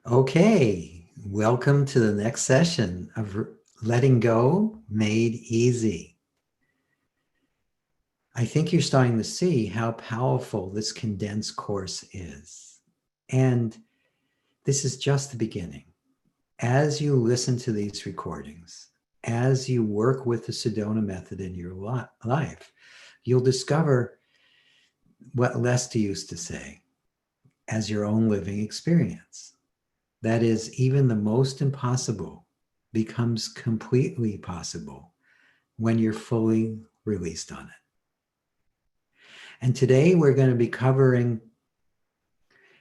Okay, welcome to the next session of Letting Go Made Easy. I think you're starting to see how powerful this condensed course is. And this is just the beginning. As you listen to these recordings, as you work with the Sedona method in your life, you'll discover what Lester used to say as your own living experience. That is, even the most impossible becomes completely possible when you're fully released on it. And today we're going to be covering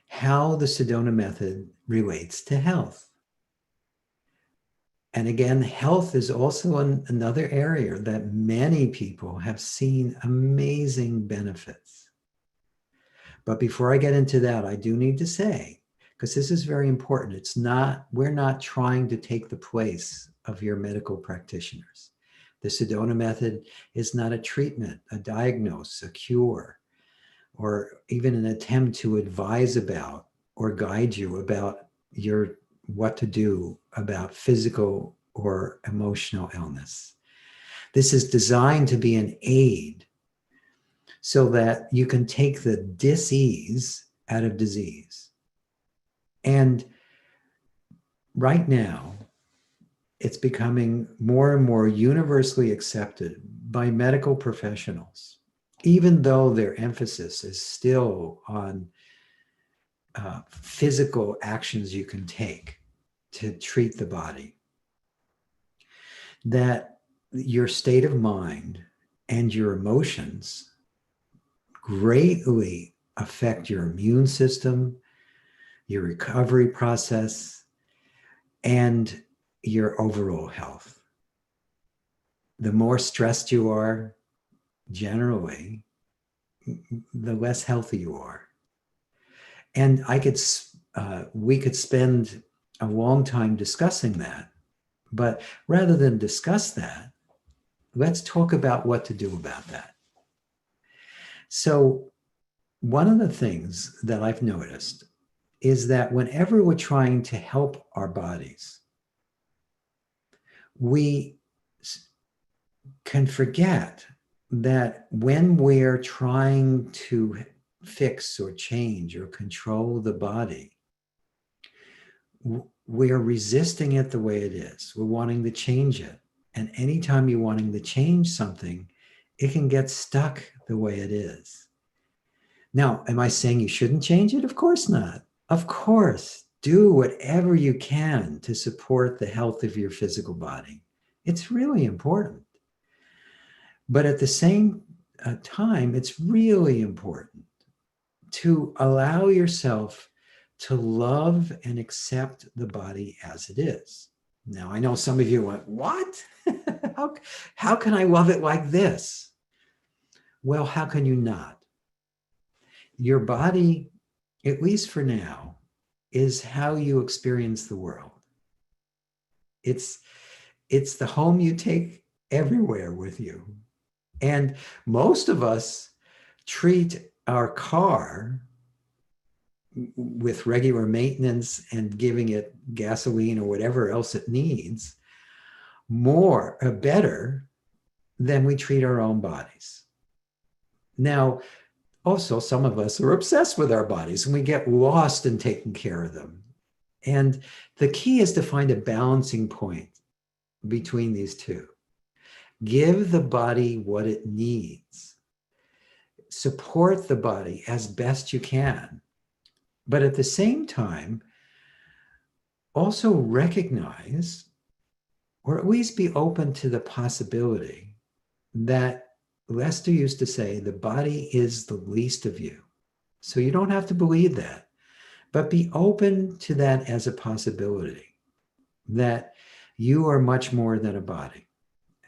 how the Sedona method relates to health. And again, health is also another area that many people have seen amazing benefits. But before I get into that, I do need to say, because this is very important, we're not trying to take the place of your medical practitioners. The Sedona method is not a treatment, a diagnosis, a cure, or even an attempt to advise about or guide you about what to do about physical or emotional illness. This is designed to be an aid so that you can take the dis-ease out of disease. And right now, it's becoming more and more universally accepted by medical professionals, even though their emphasis is still on physical actions you can take to treat the body, that your state of mind and your emotions greatly affect your immune system, your recovery process, and your overall health. The more stressed you are, generally, the less healthy you are. And we could spend a long time discussing that, but rather than discuss that, let's talk about what to do about that. So one of the things that I've noticed is that whenever we're trying to help our bodies, we can forget that when we're trying to fix or change or control the body, we're resisting it the way it is. We're wanting to change it. And anytime you're wanting to change something, it can get stuck the way it is. Now, am I saying you shouldn't change it? Of course not. Of course, do whatever you can to support the health of your physical body. It's really important. But at the same time, it's really important to allow yourself to love and accept the body as it is. Now, I know some of you went, what? how can I love it like this? Well, how can you not? Your body, at least for now, is how you experience the world. It's the home you take everywhere with you. And most of us treat our car with regular maintenance and giving it gasoline or whatever else it needs better than we treat our own bodies. Now, also, some of us are obsessed with our bodies and we get lost in taking care of them. And the key is to find a balancing point between these two. Give the body what it needs. Support the body as best you can. But at the same time, also recognize, or at least be open to the possibility that Lester used to say, the body is the least of you. So you don't have to believe that, but be open to that as a possibility, that you are much more than a body.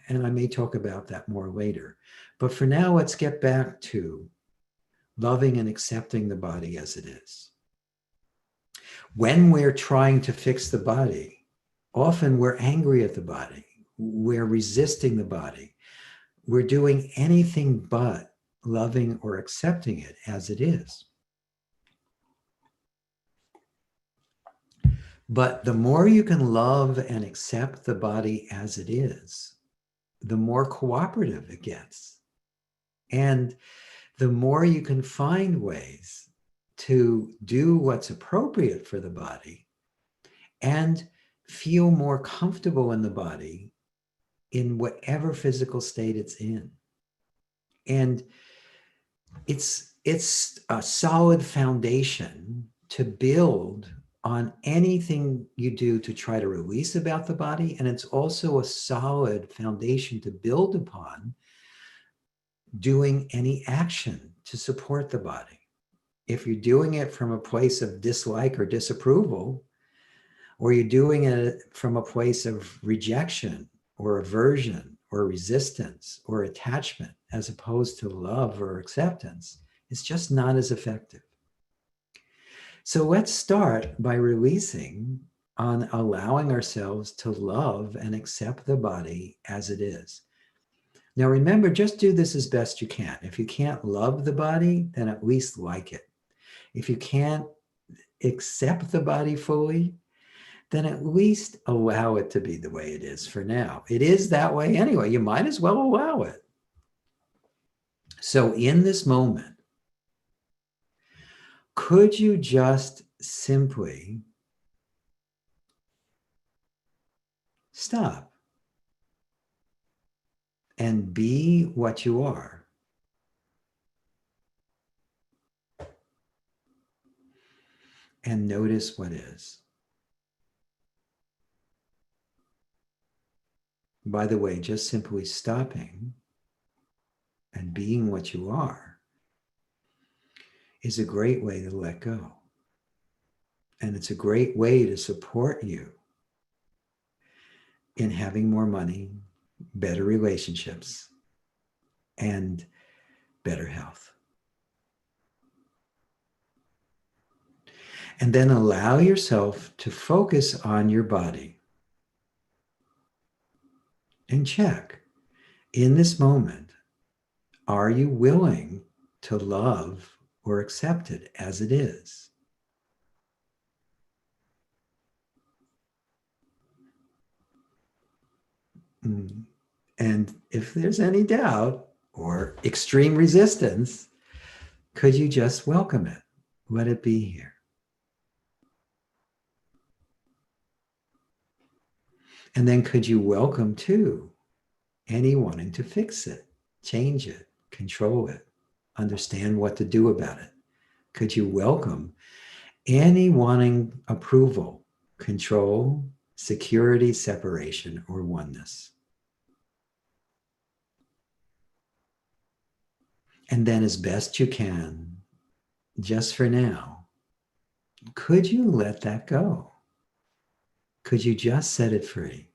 And I may talk about that more later. But for now, let's get back to loving and accepting the body as it is. When we're trying to fix the body, often we're angry at the body. We're resisting the body. We're doing anything but loving or accepting it as it is. But the more you can love and accept the body as it is, the more cooperative it gets. And the more you can find ways to do what's appropriate for the body and feel more comfortable in the body in whatever physical state it's in. And it's a solid foundation to build on anything you do to try to release about the body. And it's also a solid foundation to build upon doing any action to support the body. If you're doing it from a place of dislike or disapproval, or you're doing it from a place of rejection or aversion or resistance or attachment, as opposed to love or acceptance, it's just not as effective. So let's start by releasing on allowing ourselves to love and accept the body as it is. Now, remember, just do this as best you can. If you can't love the body, then at least like it. If you can't accept the body fully, then at least allow it to be the way it is for now. It is that way anyway. You might as well allow it. So in this moment, could you just simply stop and be what you are? And notice what is. By the way, just simply stopping and being what you are is a great way to let go. And it's a great way to support you in having more money, better relationships, and better health. And then allow yourself to focus on your body and check in this moment, are you willing to love or accept it as it is? And if there's any doubt or extreme resistance, could you just welcome it? Let it be here. And then could you welcome too any wanting to fix it, change it, control it, understand what to do about it? Could you welcome any wanting approval, control, security, separation, or oneness? And then as best you can, just for now, could you let that go? Could you just set it free?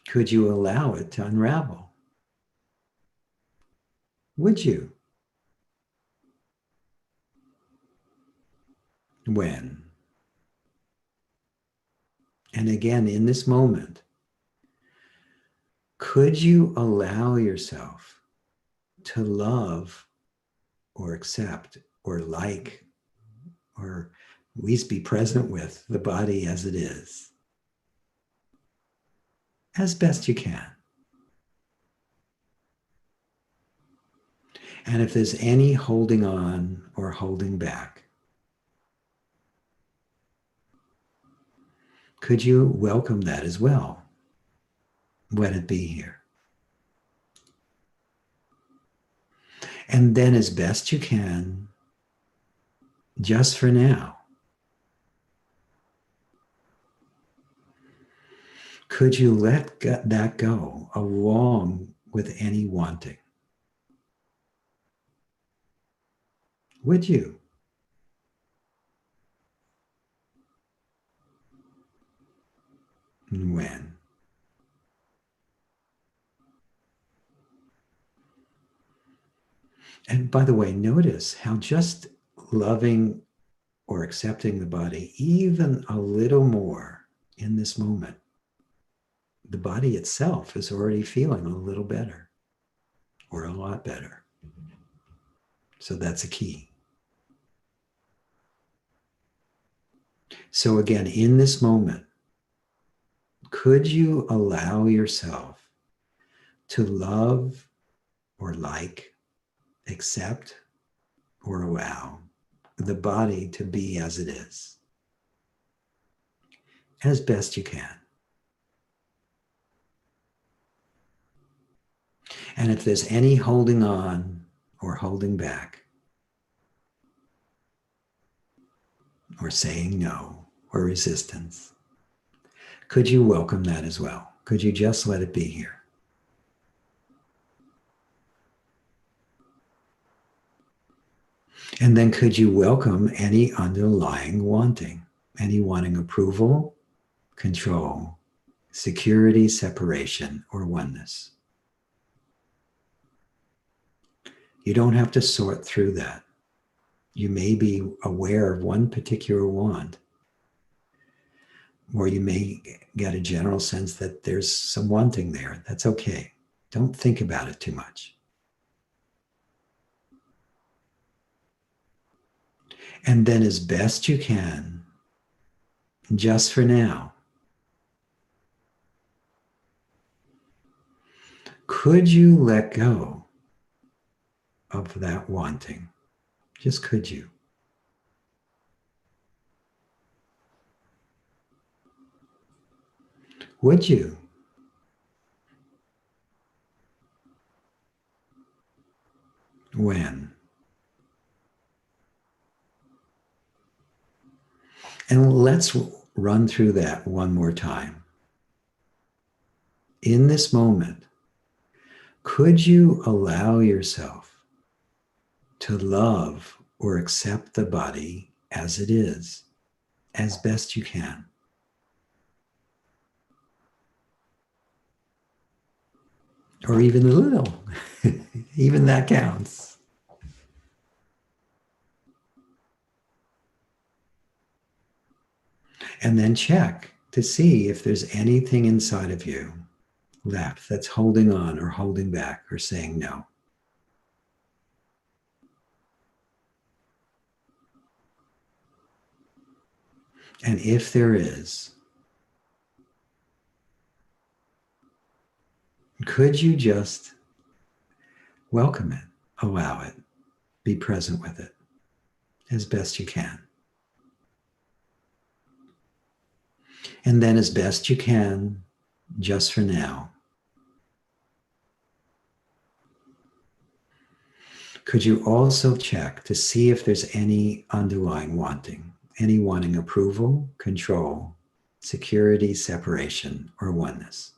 Could you allow it to unravel? Would you? When? And again, in this moment, could you allow yourself to love or accept or like or at least be present with the body as it is, as best you can? And if there's any holding on or holding back, could you welcome that as well? Let it be here. And then as best you can, just for now, could you let that go along with any wanting? Would you? And when? And by the way, notice how just loving or accepting the body even a little more in this moment, the body itself is already feeling a little better or a lot better. So that's a key. So again, in this moment, could you allow yourself to love or like, accept or allow the body to be as it is, as best you can? And if there's any holding on or holding back, or saying no, or resistance, could you welcome that as well? Could you just let it be here? And then could you welcome any underlying wanting, any wanting approval, control, security, separation, or oneness? You don't have to sort through that. You may be aware of one particular want, or you may get a general sense that there's some wanting there. That's okay. Don't think about it too much. And then, as best you can, just for now, could you let go of that wanting? Just could you? Would you? When? And let's run through that one more time. In this moment, could you allow yourself to love or accept the body as it is, as best you can? Or even a little, even that counts. And then check to see if there's anything inside of you left that's holding on or holding back or saying no. And if there is, could you just welcome it, allow it, be present with it as best you can? And then, as best you can, just for now, could you also check to see if there's any underlying wanting, any wanting approval, control, security, separation, or oneness?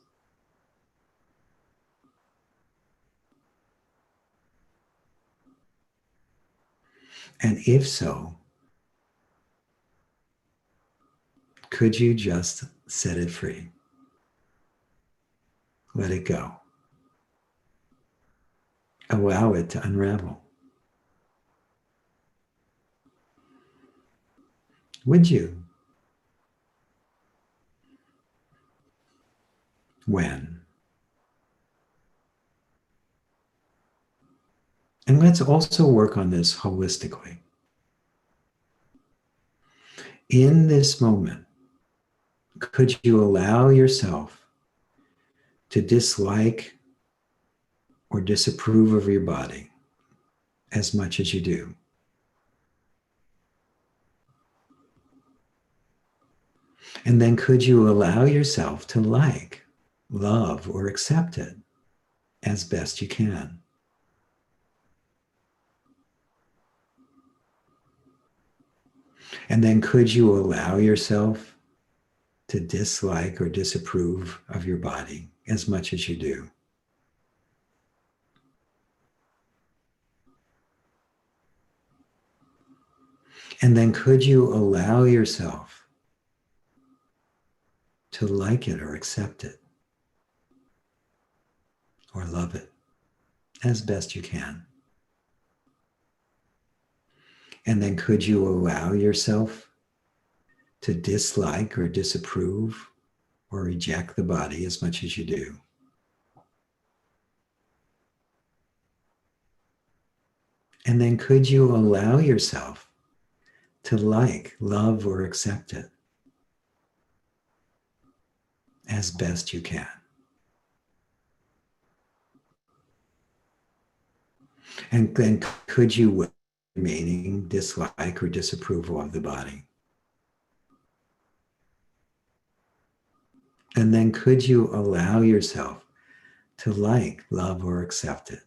And if so, could you just set it free? Let it go. Allow it to unravel. Would you? When? And let's also work on this holistically. In this moment, could you allow yourself to dislike or disapprove of your body as much as you do? And then could you allow yourself to like, love, or accept it as best you can? And then could you allow yourself to dislike or disapprove of your body as much as you do? And then could you allow yourself to like it or accept it or love it as best you can? And then could you allow yourself to dislike or disapprove or reject the body as much as you do? And then could you allow yourself to like, love, or accept it as best you can. And then could you remaining dislike or disapproval of the body? And then could you allow yourself to like, love, or accept it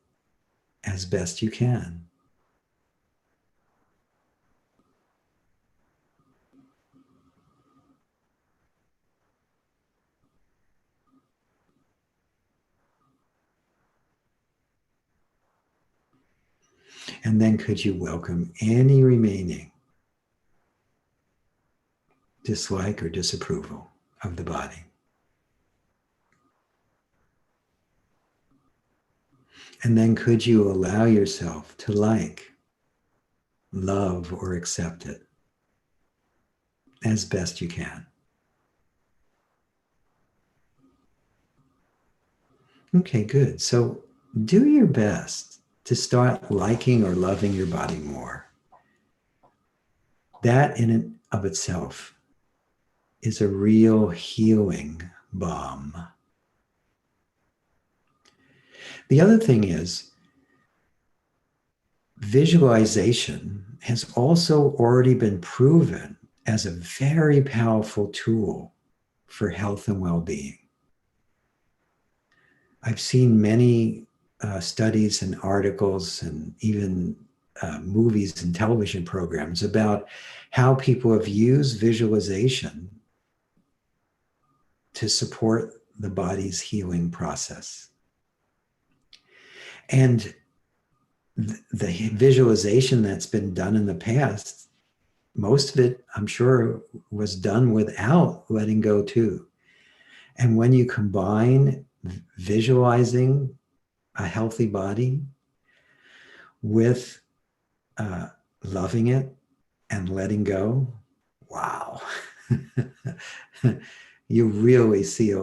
as best you can? And then could you welcome any remaining dislike or disapproval of the body? And then could you allow yourself to like, love, or accept it as best you can? Okay, good. So do your best to start liking or loving your body more. That in and of itself is a real healing balm. The other thing is, visualization has also already been proven as a very powerful tool for health and well-being. I've seen many studies and articles and even movies and television programs about how people have used visualization to support the body's healing process. And the visualization that's been done in the past, most of it, I'm sure, was done without letting go too. And when you combine visualizing a healthy body with loving it and letting go, wow. You really see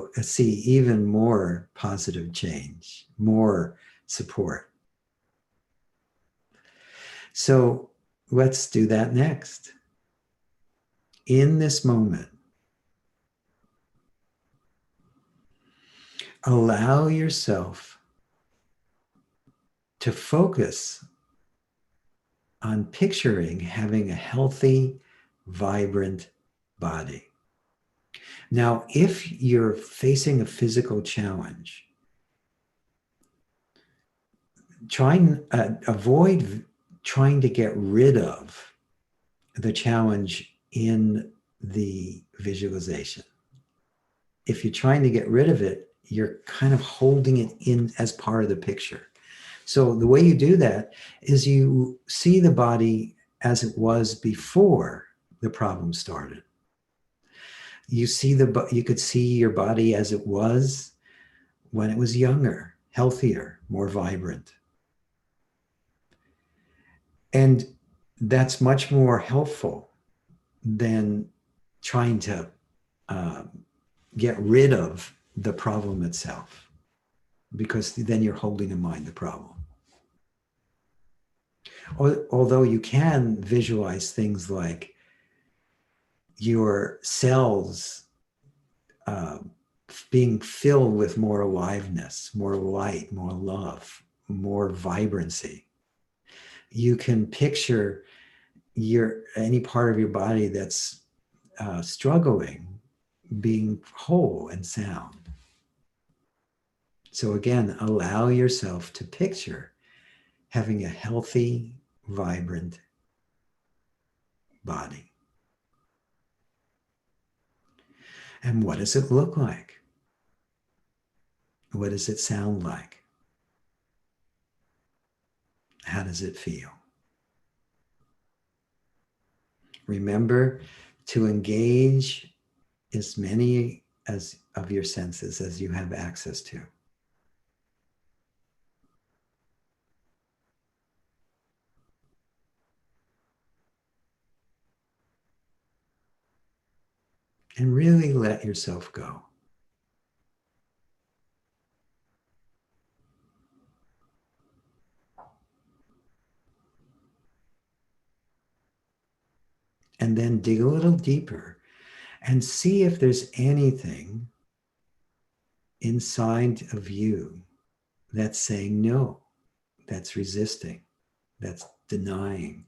even more positive change, more support. So let's do that next. In this moment, allow yourself to focus on picturing having a healthy, vibrant body. Now, if you're facing a physical challenge, try and avoid trying to get rid of the challenge in the visualization. If you're trying to get rid of it, you're kind of holding it in as part of the picture. So the way you do that is you see the body as it was before the problem started. You could see your body as it was when it was younger, healthier, more vibrant. And that's much more helpful than trying to get rid of the problem itself, because then you're holding in mind the problem. Although you can visualize things like your cells being filled with more aliveness, more light, more love, more vibrancy. You can picture any part of your body that's struggling being whole and sound. So again, allow yourself to picture having a healthy, vibrant body. And what does it look like? What does it sound like? How does it feel? Remember to engage as many of your senses as you have access to. And really let yourself go. and then dig a little deeper and see if there's anything inside of you that's saying no, that's resisting, that's denying,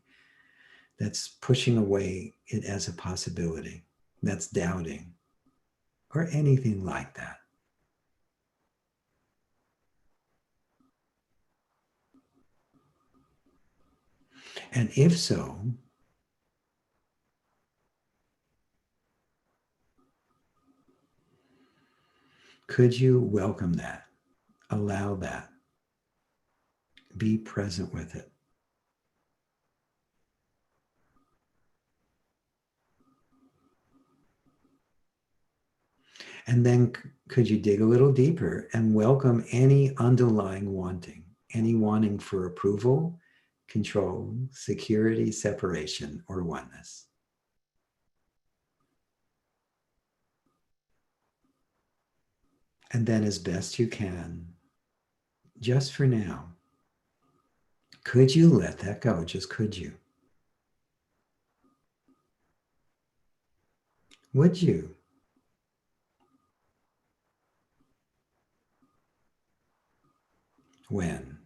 that's pushing away it as a possibility, that's doubting, or anything like that. And if so, could you welcome that, allow that, be present with it? And then could you dig a little deeper and welcome any underlying wanting, any wanting for approval, control, security, separation, or oneness? And then, as best you can, just for now, could you let that go? Just could you? Would you? When?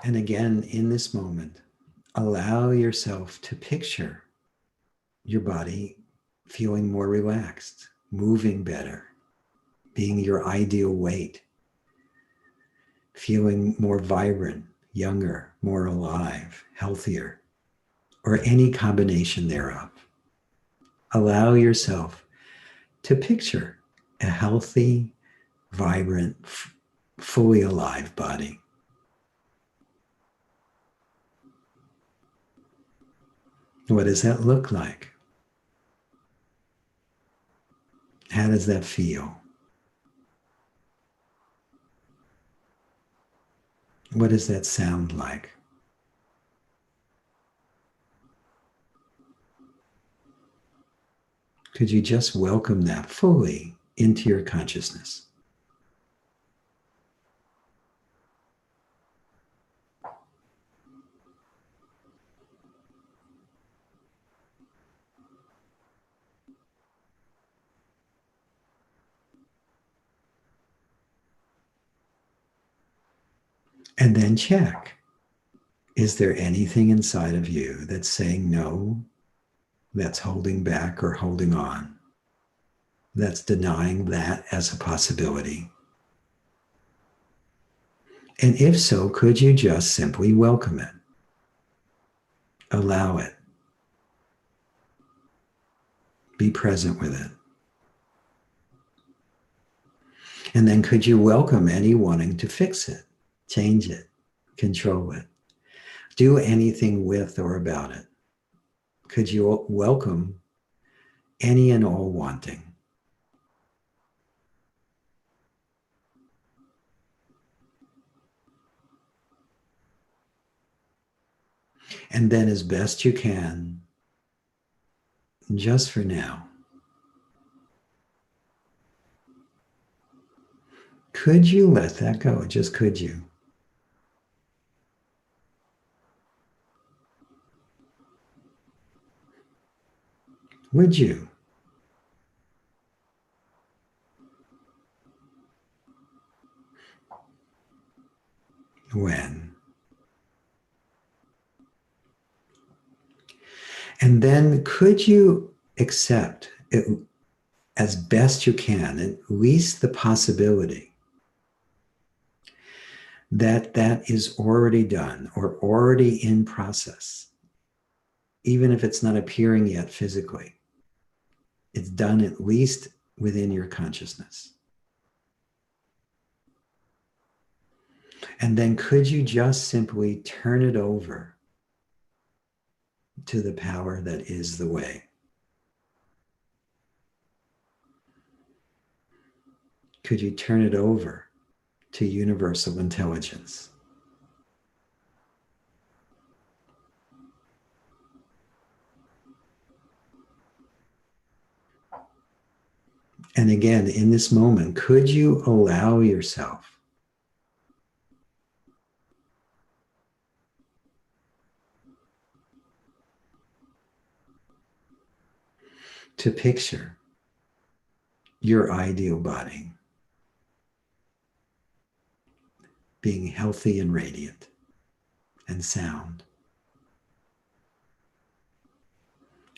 And again, in this moment, allow yourself to picture your body feeling more relaxed, moving better, being your ideal weight, feeling more vibrant, younger, more alive, healthier, or any combination thereof. Allow yourself to picture a healthy, vibrant, fully alive body. What does that look like? How does that feel? What does that sound like? Could you just welcome that fully into your consciousness? And then check. Is there anything inside of you that's saying no, that's holding back or holding on, that's denying that as a possibility? And if so, could you just simply welcome it? Allow it. Be present with it. And then could you welcome any wanting to fix it, change it, control it, do anything with or about it? Could you welcome any and all wanting? And then, as best you can, just for now, could you let that go? Just could you? Would you? When? And then could you accept it, as best you can, at least the possibility that that is already done or already in process, even if it's not appearing yet physically? It's done at least within your consciousness. And then could you just simply turn it over to the power that is the way? Could you turn it over to universal intelligence? And again, in this moment, could you allow yourself to picture your ideal body being healthy and radiant and sound.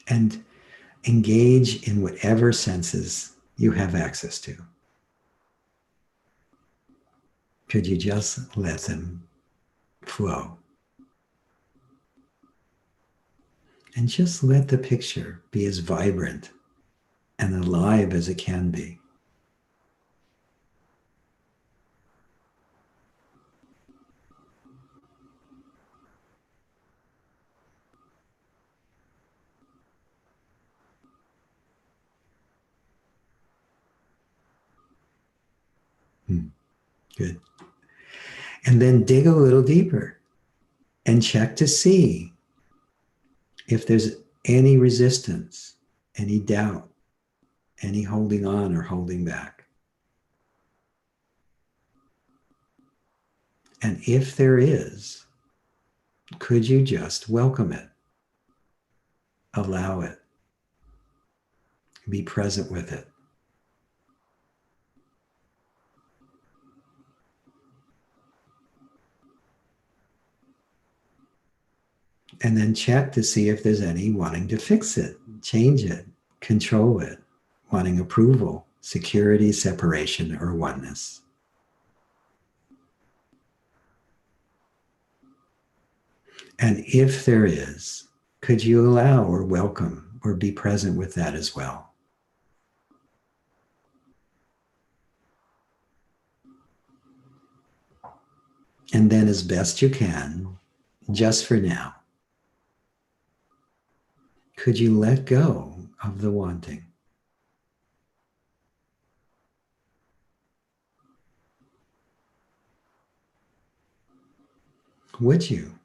And engage in whatever senses you have access to. Could you just let them flow? And just let the picture be as vibrant and alive as it can be. Good. And then dig a little deeper and check to see if there's any resistance, any doubt, any holding on or holding back. And if there is, could you just welcome it? Allow it. Be present with it. And then check to see if there's any wanting to fix it, change it, control it, wanting approval, security, separation, or oneness. And if there is, could you allow or welcome or be present with that as well? And then as best you can, just for now, could you let go of the wanting? Would you?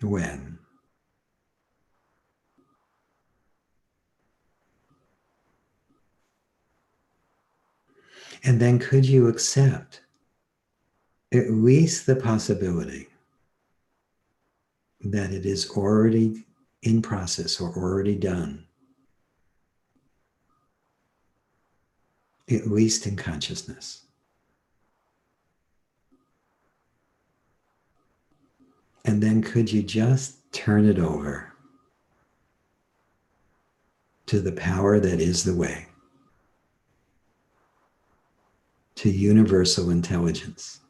When? And then could you accept at least the possibility that it is already in process or already done, at least in consciousness? And then could you just turn it over to the power that is the way, to universal intelligence?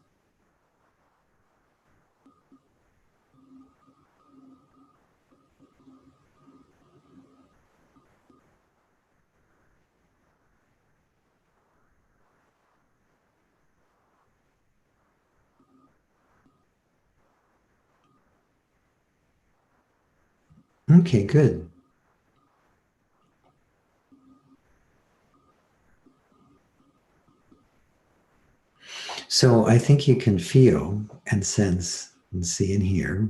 Okay, good. So I think you can feel and sense and see and hear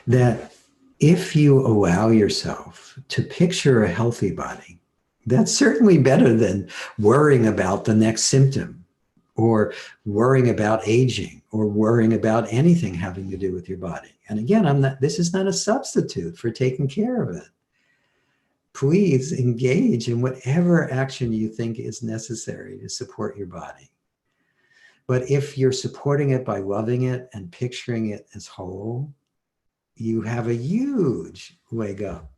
that if you allow yourself to picture a healthy body, that's certainly better than worrying about the next symptom or worrying about aging or worrying about anything having to do with your body. And again, this is not a substitute for taking care of it. Please engage in whatever action you think is necessary to support your body. But if you're supporting it by loving it and picturing it as whole, you have a huge leg up.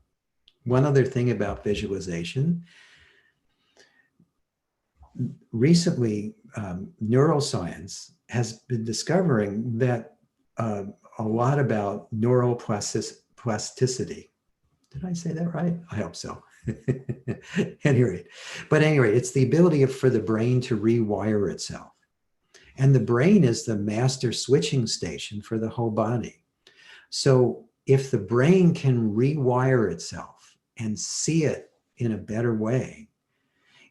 One other thing about visualization, recently, neuroscience has been discovering that a lot about neural plasticity. Did I say that right? I hope so. Anyway, it's the ability for the brain to rewire itself. And the brain is the master switching station for the whole body. So if the brain can rewire itself and see it in a better way,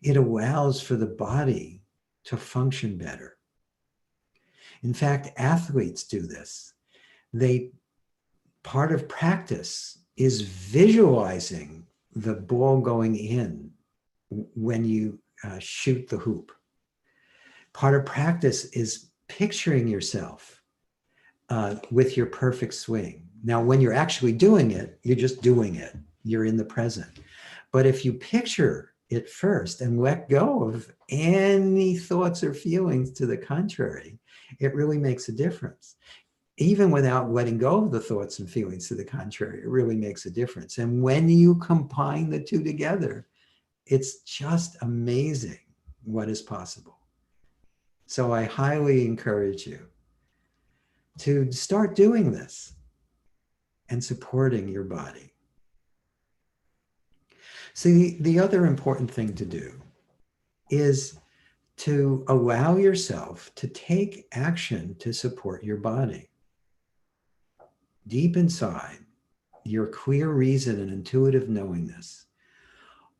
it allows for the body to function better. In fact, athletes do this. Part of practice is visualizing the ball going in when you shoot the hoop. Part of practice is picturing yourself with your perfect swing. Now, when you're actually doing it, you're just doing it. You're in the present. But if you picture it first and let go of any thoughts or feelings to the contrary, it really makes a difference. Even without letting go of the thoughts and feelings to the contrary, it really makes a difference. And when you combine the two together, it's just amazing what is possible. So I highly encourage you to start doing this and supporting your body. See, the other important thing to do is to allow yourself to take action to support your body. Deep inside, your clear reason and intuitive knowingness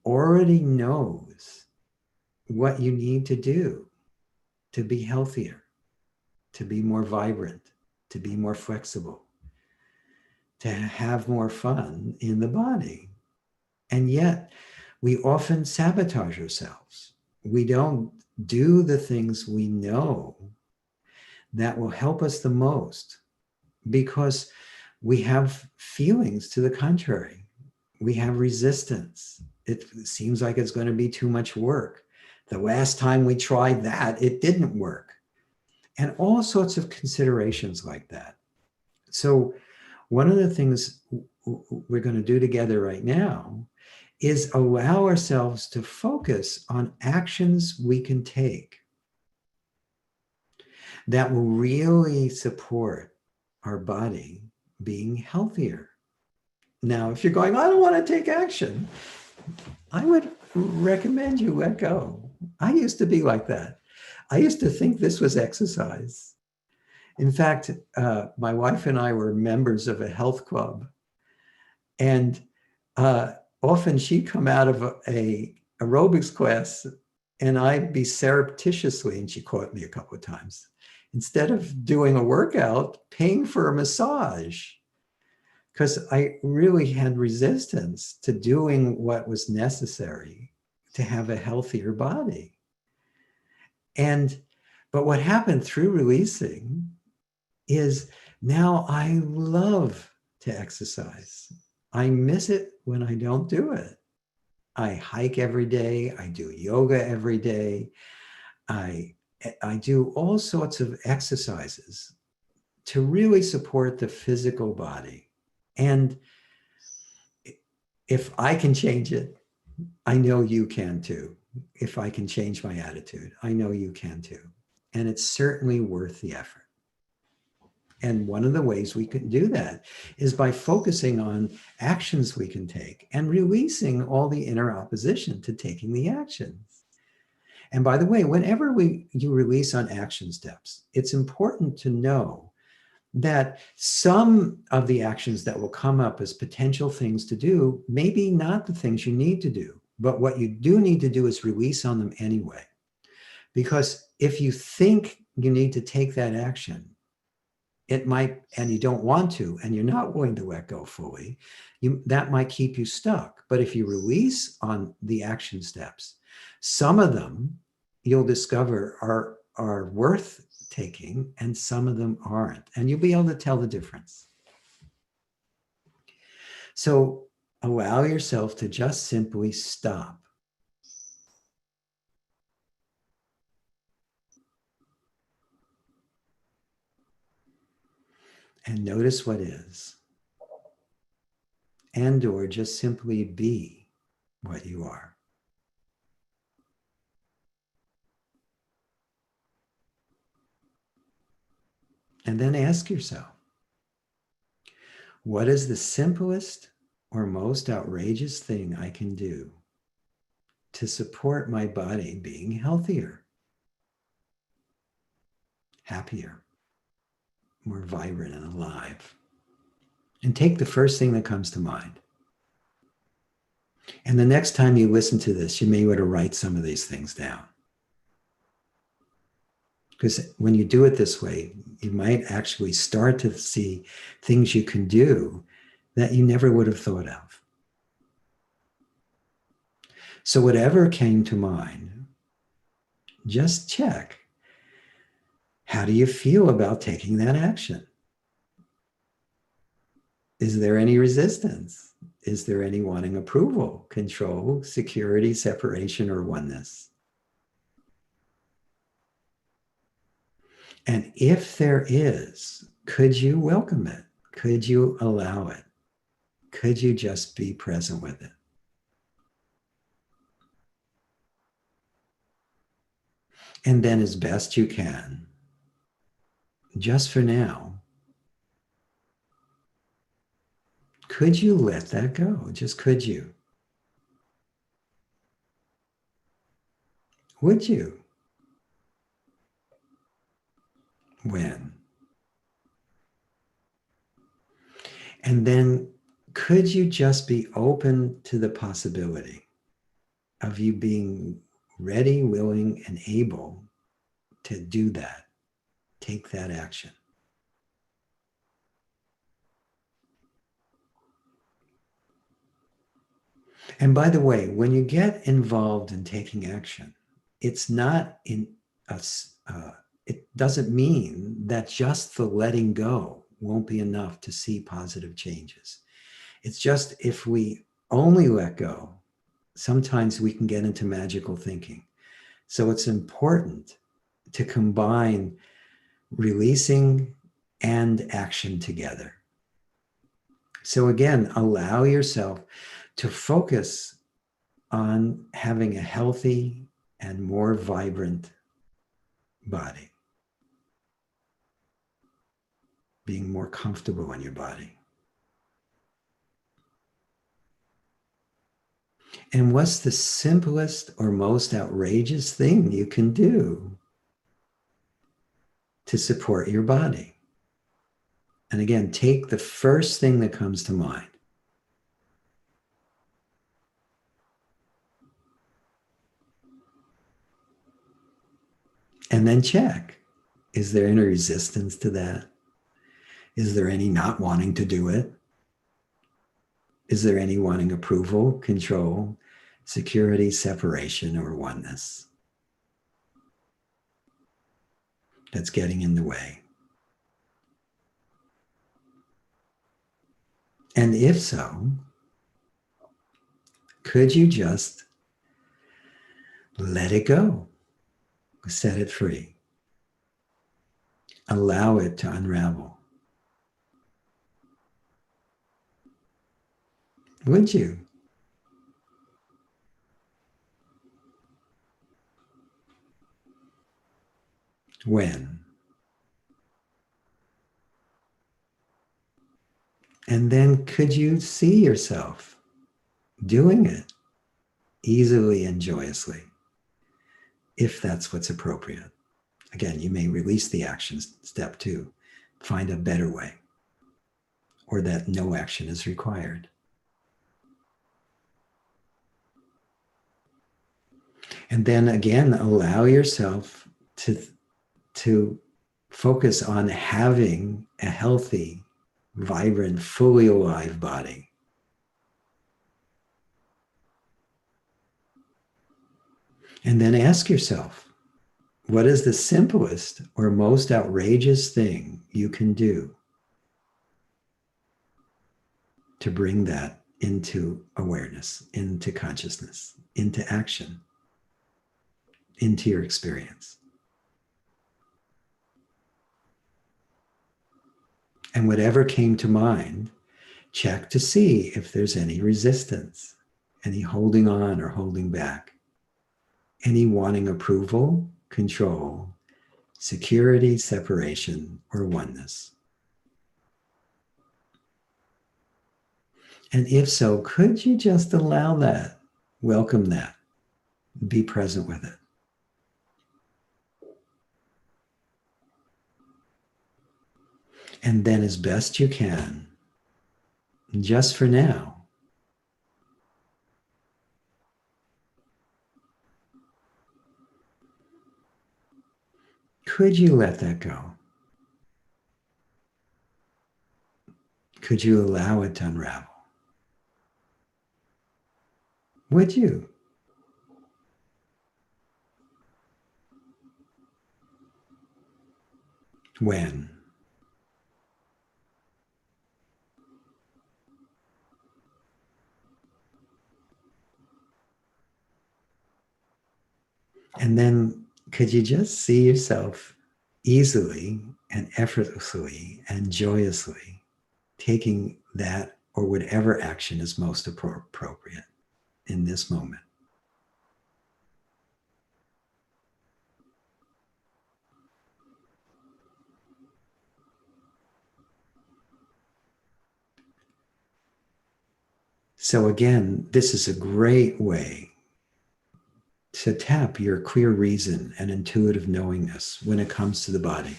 already knows what you need to do to be healthier, to be more vibrant, to be more flexible, to have more fun in the body. And yet, we often sabotage ourselves. We don't do the things we know that will help us the most because we have feelings to the contrary. We have resistance. It seems like it's going to be too much work. The last time we tried that, it didn't work. And all sorts of considerations like that. So one of the things we're going to do together right now is allow ourselves to focus on actions we can take that will really support our body being healthier. Now, if you're going, I don't want to take action, I would recommend you let go. I used to be like that. I used to think this was exercise. In fact, my wife and I were members of a health club, and often she'd come out of a aerobics class and I'd be surreptitiously, and she caught me a couple of times, instead of doing a workout, paying for a massage, because I really had resistance to doing what was necessary to have a healthier body. But what happened through releasing is now I love to exercise. I miss it when I don't do it. I hike every day. I do yoga every day. I do all sorts of exercises to really support the physical body. And if I can change it, I know you can too. If I can change my attitude, I know you can too. And it's certainly worth the effort. And one of the ways we can do that is by focusing on actions we can take and releasing all the inner opposition to taking the actions. And by the way, whenever you release on action steps, it's important to know that some of the actions that will come up as potential things to do may be not the things you need to do. But what you do need to do is release on them anyway. Because if you think you need to take that action, it might, and you don't want to, and you're not willing to let go fully, that might keep you stuck. But if you release on the action steps, some of them you'll discover are worth taking and some of them aren't. And you'll be able to tell the difference. So allow yourself to just simply stop. And notice what is. And or just simply be what you are. And then ask yourself, what is the simplest or most outrageous thing I can do to support my body being healthier, happier, more vibrant and alive? And take the first thing that comes to mind. And the next time you listen to this, you may want to write some of these things down. Because when you do it this way, you might actually start to see things you can do that you never would have thought of. So whatever came to mind, just check. How do you feel about taking that action? Is there any resistance? Is there any wanting approval, control, security, separation, or oneness? And if there is, could you welcome it? Could you allow it? Could you just be present with it? And then, as best you can, just for now, could you let that go? Just could you? Would you? When? And then, could you just be open to the possibility of you being ready, willing, and able to do that? Take that action. And by the way, when you get involved in taking action, it's not in us. It doesn't mean that just the letting go won't be enough to see positive changes. It's just if we only let go, sometimes we can get into magical thinking. So it's important to combine releasing and action together. So again, allow yourself to focus on having a healthy and more vibrant body, being more comfortable in your body. And what's the simplest or most outrageous thing you can do to support your body? And again, take the first thing that comes to mind. And then check. Is there any resistance to that? Is there any not wanting to do it? Is there any wanting approval, control, security, separation, or oneness that's getting in the way? And if so, could you just let it go? Set it free. Allow it to unravel. Would you? When? And then could you see yourself doing it easily and joyously, if that's what's appropriate? Again, you may release the action step two, find a better way, or that no action is required. And then again, allow yourself to focus on having a healthy, vibrant, fully alive body. And then ask yourself, what is the simplest or most outrageous thing you can do to bring that into awareness, into consciousness, into action, into your experience? And whatever came to mind, check to see if there's any resistance, any holding on or holding back, any wanting approval, control, security, separation, or oneness. And if so, could you just allow that, welcome that, be present with it? And then, as best you can, just for now, could you let that go? Could you allow it to unravel? Would you? When? And then could you just see yourself easily and effortlessly and joyously taking that or whatever action is most appropriate in this moment? So, again, this is a great way to tap your clear reason and intuitive knowingness when it comes to the body.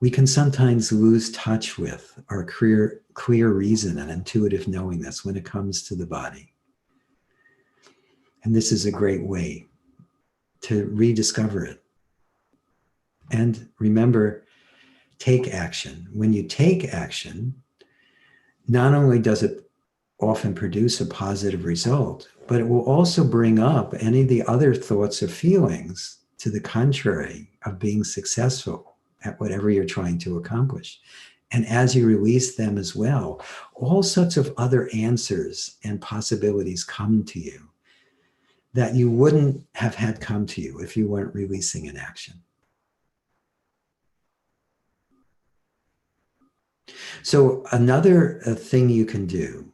We can sometimes lose touch with our clear reason and intuitive knowingness when it comes to the body. And this is a great way to rediscover it. And remember, take action. When you take action, not only does it often produce a positive result, but it will also bring up any of the other thoughts or feelings to the contrary of being successful at whatever you're trying to accomplish. And as you release them as well, all sorts of other answers and possibilities come to you that you wouldn't have had come to you if you weren't releasing an action. So another thing you can do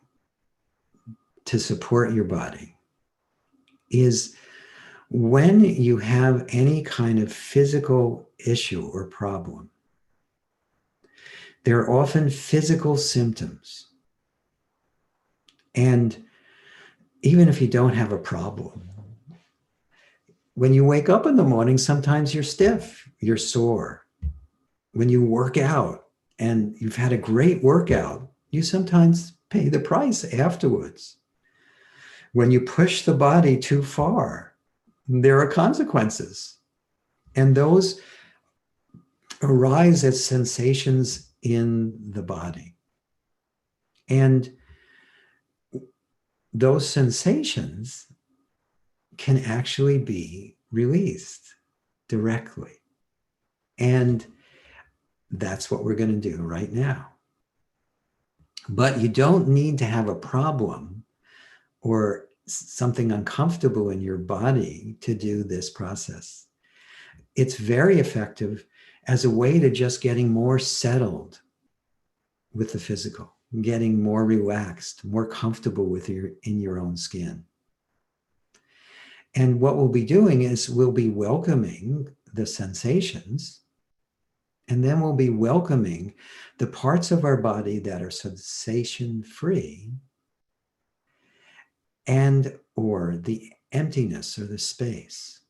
to support your body is when you have any kind of physical issue or problem, there are often physical symptoms. And even if you don't have a problem, when you wake up in the morning, sometimes you're stiff, you're sore. When you work out and you've had a great workout, you sometimes pay the price afterwards. When you push the body too far, there are consequences. And those arise as sensations in the body. And those sensations can actually be released directly. And that's what we're going to do right now. But you don't need to have a problem or something uncomfortable in your body to do this process. It's very effective as a way to just getting more settled with the physical, getting more relaxed, more comfortable with in your own skin. And what we'll be doing is we'll be welcoming the sensations, and then we'll be welcoming the parts of our body that are sensation free, and or the emptiness or the space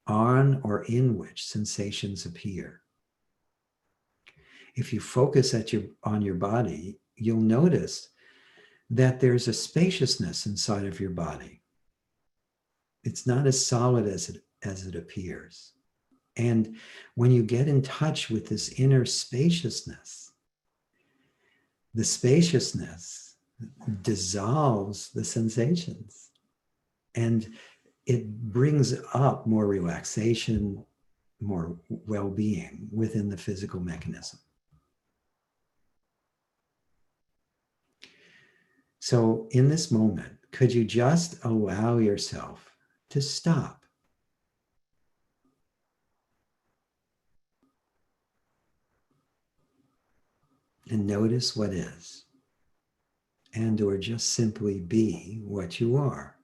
on or in which sensations appear. If you focus on your body, you'll notice that there's a spaciousness inside of your body. It's not as solid as it appears. And when you get in touch with this inner spaciousness, the spaciousness dissolves the sensations and it brings up more relaxation, more well-being within the physical mechanism. So in this moment, could you just allow yourself to stop? And notice what is, and or just simply be what you are.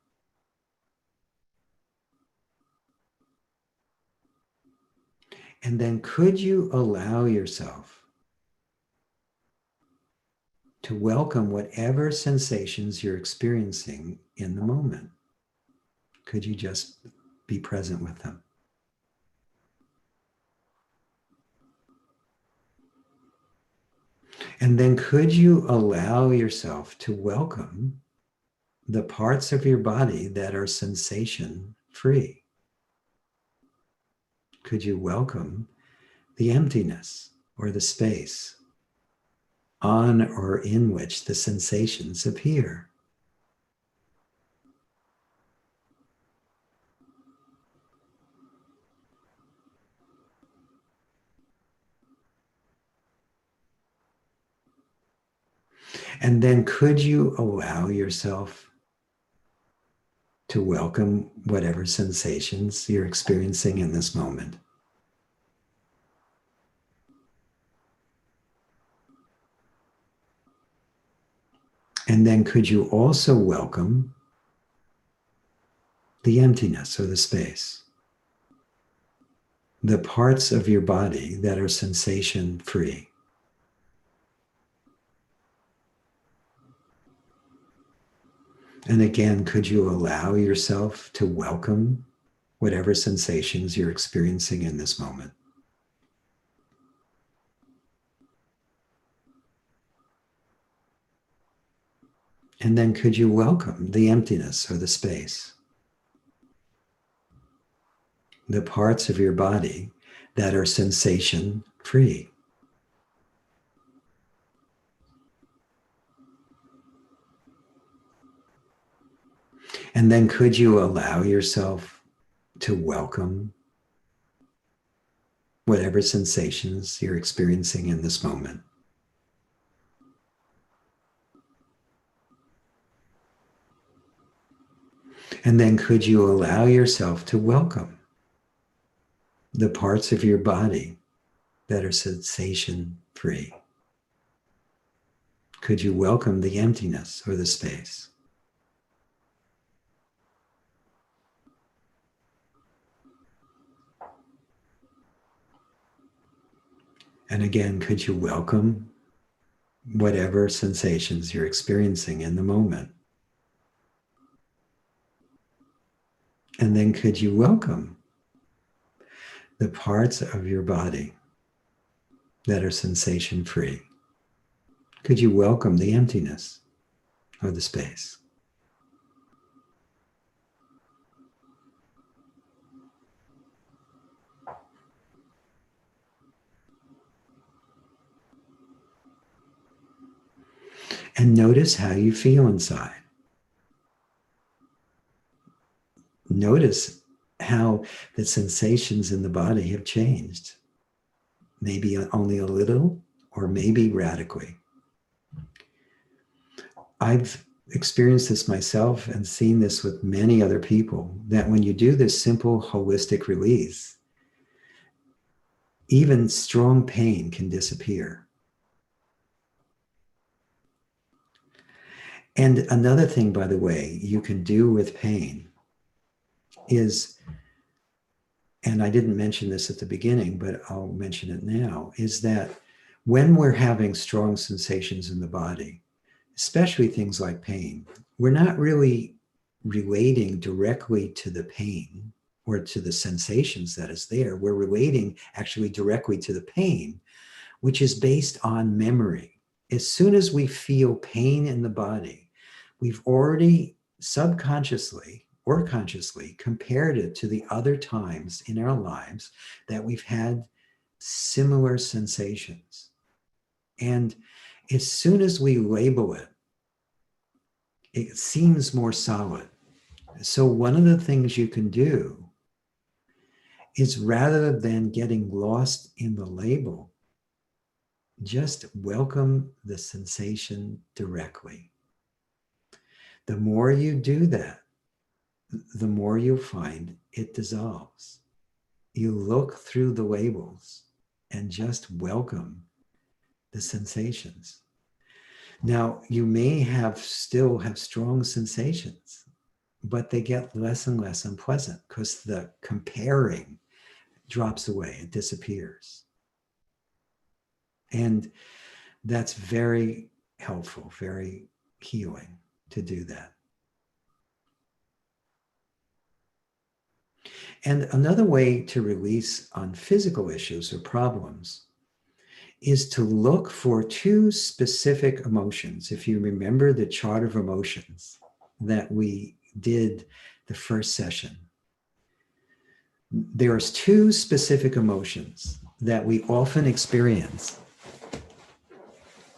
And then could you allow yourself to welcome whatever sensations you're experiencing in the moment? Could you just be present with them? And then could you allow yourself to welcome the parts of your body that are sensation free? Could you welcome the emptiness or the space on or in which the sensations appear? And then could you allow yourself to welcome whatever sensations you're experiencing in this moment. And then could you also welcome the emptiness or the space, the parts of your body that are sensation free? And again, could you allow yourself to welcome whatever sensations you're experiencing in this moment? And then could you welcome the emptiness or the space, the parts of your body that are sensation free? And then could you allow yourself to welcome whatever sensations you're experiencing in this moment? And then could you allow yourself to welcome the parts of your body that are sensation free? Could you welcome the emptiness or the space? And again, could you welcome whatever sensations you're experiencing in the moment? And then could you welcome the parts of your body that are sensation free? Could you welcome the emptiness or the space? And notice how you feel inside. Notice how the sensations in the body have changed. Maybe only a little, or maybe radically. I've experienced this myself and seen this with many other people, that when you do this simple holistic release, even strong pain can disappear. And another thing, by the way, you can do with pain is, and I didn't mention this at the beginning, but I'll mention it now, is that when we're having strong sensations in the body, especially things like pain, we're not really relating directly to the pain or to the sensations that is there. We're relating actually directly to the pain, which is based on memory. As soon as we feel pain in the body, we've already subconsciously or consciously compared it to the other times in our lives that we've had similar sensations. And as soon as we label it, it seems more solid. So one of the things you can do is, rather than getting lost in the label, just welcome the sensation directly. The more you do that, the more you'll find it dissolves. You look through the labels and just welcome the sensations. Now, you may still have strong sensations, but they get less and less unpleasant because the comparing drops away, it disappears. And that's very helpful, very healing to do that. And another way to release on physical issues or problems is to look for two specific emotions. If you remember the chart of emotions that we did the first session, there's two specific emotions that we often experience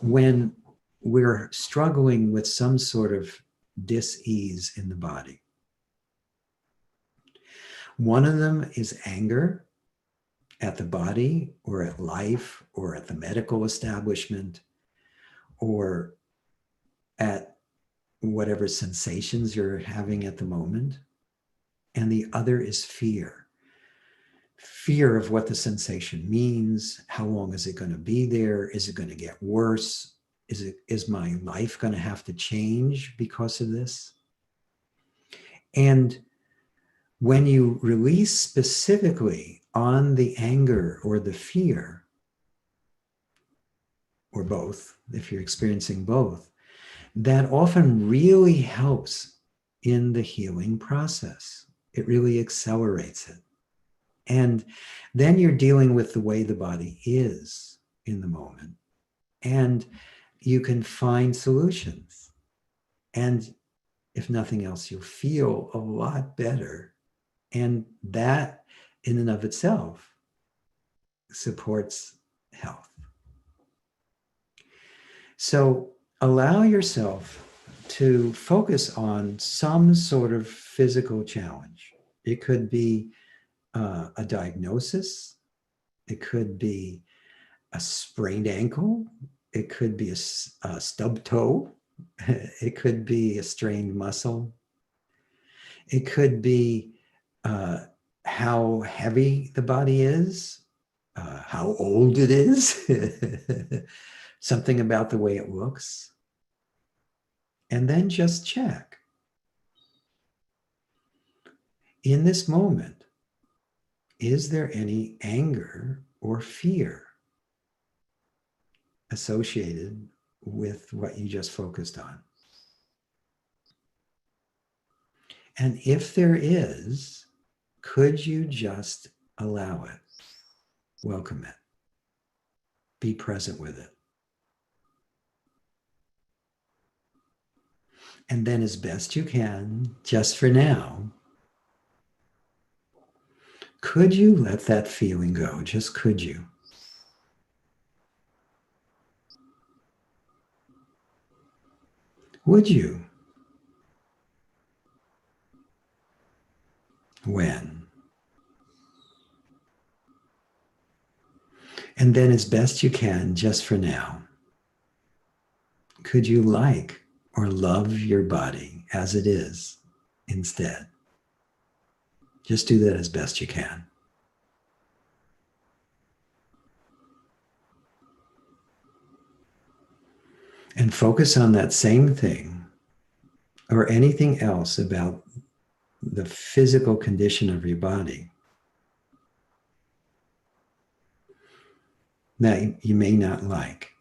when we're struggling with some sort of dis-ease in the body. One of them is anger at the body or at life or at the medical establishment or at whatever sensations you're having at the moment. And the other is fear. Fear of what the sensation means. How long is it going to be there? Is it going to get worse? Is my life going to have to change because of this? And when you release specifically on the anger or the fear, or both, if you're experiencing both, that often really helps in the healing process. It really accelerates it. And then you're dealing with the way the body is in the moment. And you can find solutions. And if nothing else, you'll feel a lot better. And that in and of itself supports health. So allow yourself to focus on some sort of physical challenge. It could be a diagnosis. It could be a sprained ankle. It could be a stubbed toe. It could be a strained muscle. It could be how heavy the body is, how old it is, something about the way it looks. And then just check. In this moment, is there any anger or fear associated with what you just focused on? And if there is, could you just allow it, welcome it, be present with it? And then as best you can, just for now, could you let that feeling go? Just could you? Would you? When? And then as best you can, just for now, could you like or love your body as it is instead? Just do that as best you can. And focus on that same thing or anything else about the physical condition of your body that you may not like.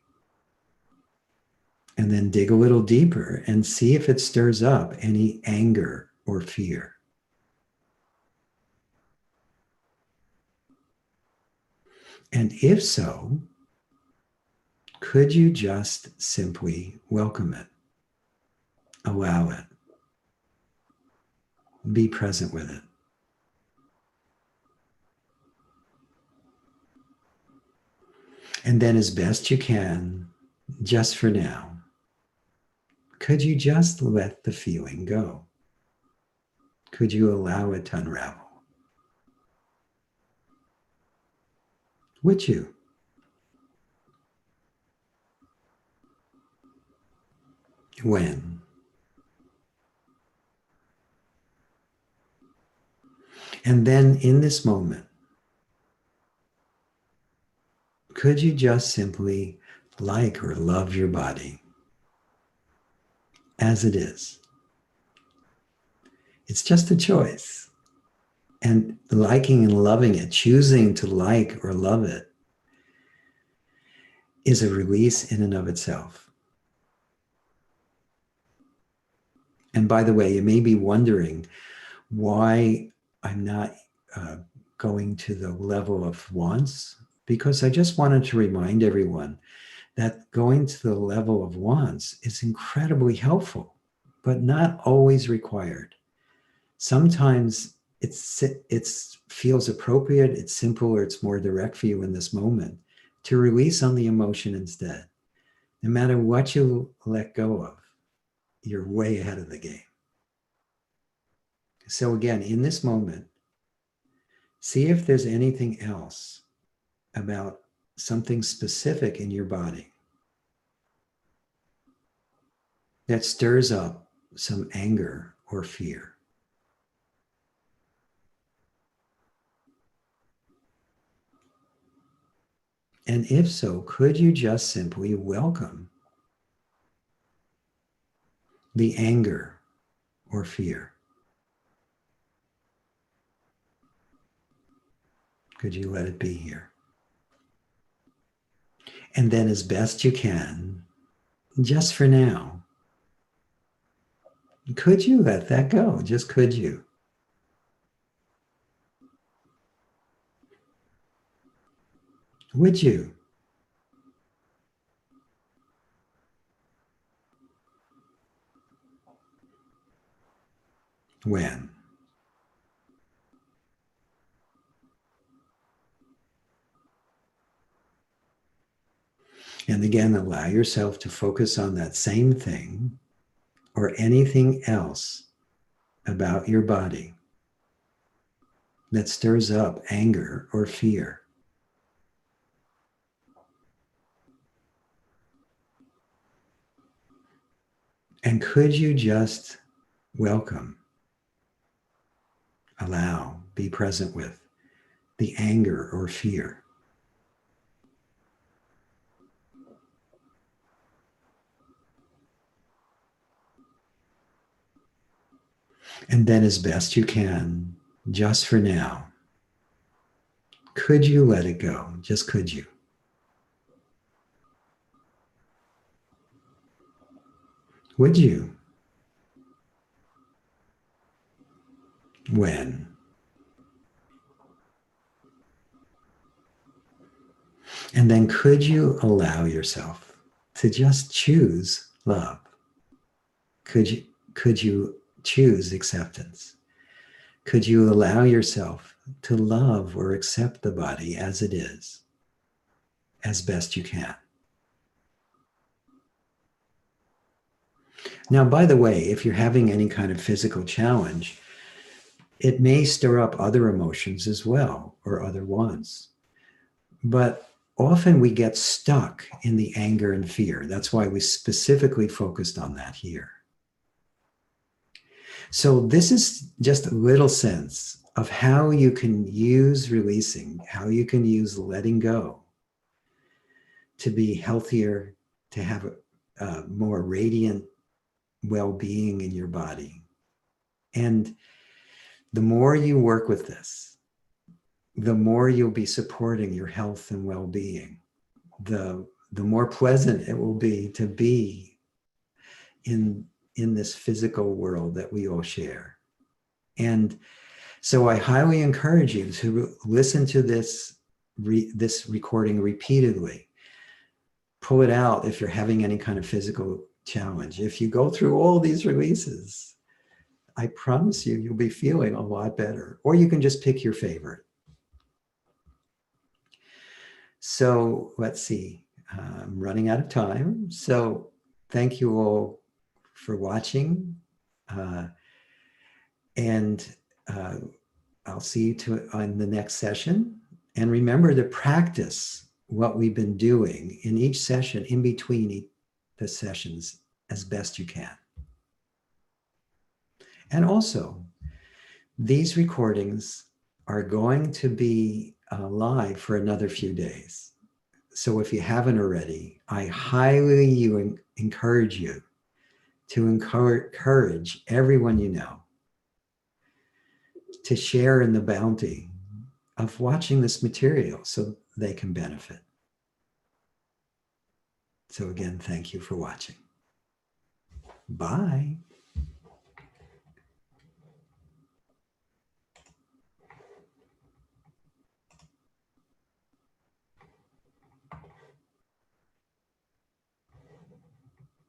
And then dig a little deeper and see if it stirs up any anger or fear. And if so, could you just simply welcome it, allow it, be present with it? And then as best you can, just for now, could you just let the feeling go? Could you allow it to unravel? Would you? When? And then in this moment, could you just simply like or love your body as it is? It's just a choice. And liking and loving it, choosing to like or love it, is a release in and of itself. And by the way, you may be wondering why I'm not going to the level of wants, because I just wanted to remind everyone that going to the level of wants is incredibly helpful, but not always required. Sometimes it feels appropriate, it's simple, or it's more direct for you in this moment to release on the emotion instead. No matter what you let go of, you're way ahead of the game. So again, in this moment, see if there's anything else about something specific in your body that stirs up some anger or fear? And if so, could you just simply welcome the anger or fear? Could you let it be here? And then, as best you can, just for now, could you let that go? Just could you? Would you? When? And again, allow yourself to focus on that same thing or anything else about your body that stirs up anger or fear. And could you just welcome, allow, be present with the anger or fear? And then, as best you can, just for now, could you let it go? Just could you? Would you? When? And then could you allow yourself to just choose love? Could you choose acceptance? Could you allow yourself to love or accept the body as it is, as best you can? Now, by the way, if you're having any kind of physical challenge, it may stir up other emotions as well, or other wants. But often we get stuck in the anger and fear. That's why we specifically focused on that here. So this is just a little sense of how you can use releasing, how you can use letting go to be healthier, to have a more radiant well-being in your body. And the more you work with this, the more you'll be supporting your health and well-being, the more pleasant it will be to be in this physical world that we all share. And so I highly encourage you to listen to this recording repeatedly. Pull it out if you're having any kind of physical challenge. If you go through all these releases, I promise you, you'll be feeling a lot better. Or you can just pick your favorite. So let's see, I'm running out of time. So thank you all for watching. And I'll see you on the next session. And remember to practice what we've been doing in each session, in between the sessions, as best you can. And also, these recordings are going to be live for another few days. So if you haven't already, I highly encourage you to encourage everyone you know to share in the bounty of watching this material so they can benefit. So again, thank you for watching. Bye.